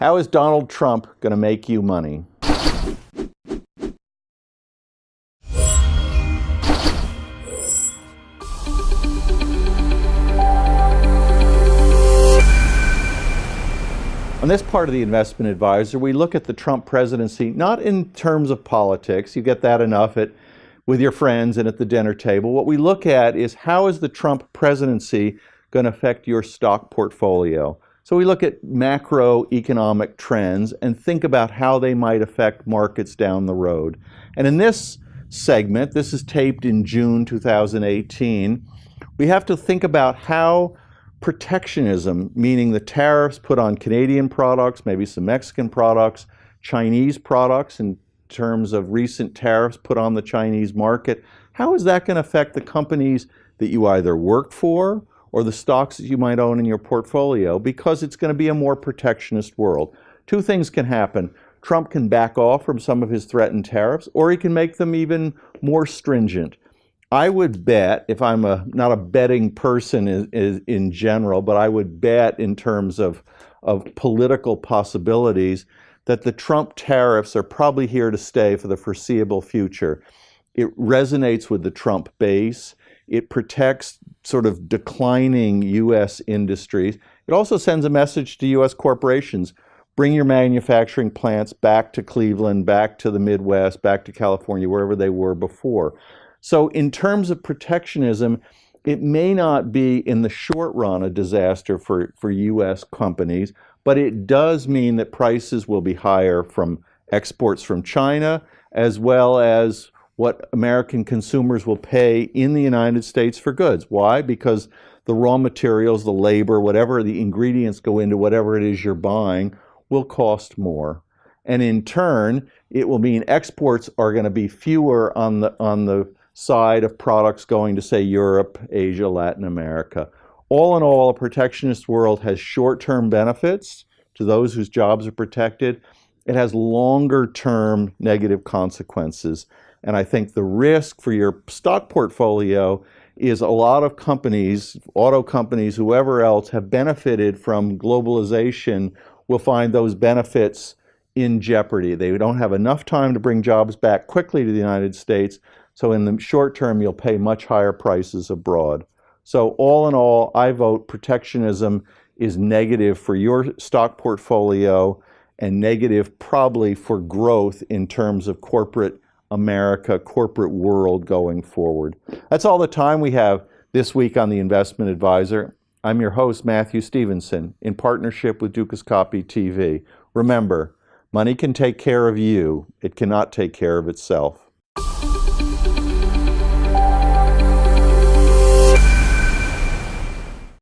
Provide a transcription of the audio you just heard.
How is Donald Trump going to make you money? On this part of the Investment Advisor, we look at the Trump presidency not in terms of politics. You get that enough with your friends and at the dinner table. What we look at is how is the Trump presidency going to affect your stock portfolio? So we look at macroeconomic trends and think about how they might affect markets down the road. And in this segment, this is taped in June 2018, we have to think about how protectionism, meaning the tariffs put on Canadian products, maybe some Mexican products, Chinese products in terms of recent tariffs put on the Chinese market, how is that going to affect the companies that you either work for or the stocks that you might own in your portfolio? Because it's going to be a more protectionist world. Two things can happen. Trump can back off from some of his threatened tariffs, or he can make them even more stringent. I would bet, if I'm not a betting person in general, but I would bet in terms of political possibilities that the Trump tariffs are probably here to stay for the foreseeable future. It resonates with the Trump base. It protects sort of declining U.S. industries. It also sends a message to U.S. corporations. Bring your manufacturing plants back to Cleveland, back to the Midwest, back to California, wherever they were before. So in terms of protectionism, it may not be in the short run a disaster for U.S. companies, but it does mean that prices will be higher from exports from China, as well as what American consumers will pay in the United States for goods. Why? Because the raw materials, the labor, whatever the ingredients go into whatever it is you're buying will cost more. And in turn, it will mean exports are going to be fewer on the side of products going to, say, Europe, Asia, Latin America. All in all, a protectionist world has short-term benefits to those whose jobs are protected. It has longer-term negative consequences. And I think the risk for your stock portfolio is a lot of companies, auto companies, whoever else, have benefited from globalization will find those benefits in jeopardy. They don't have enough time to bring jobs back quickly to the United States. So in the short term, you'll pay much higher prices abroad. So all in all, I vote protectionism is negative for your stock portfolio and negative probably for growth in terms of corporate America, corporate world going forward. That's all the time we have this week on the Investment Advisor. I'm your host, Matthew Stevenson, in partnership with Dukascopy TV. Remember, money can take care of you. It cannot take care of itself.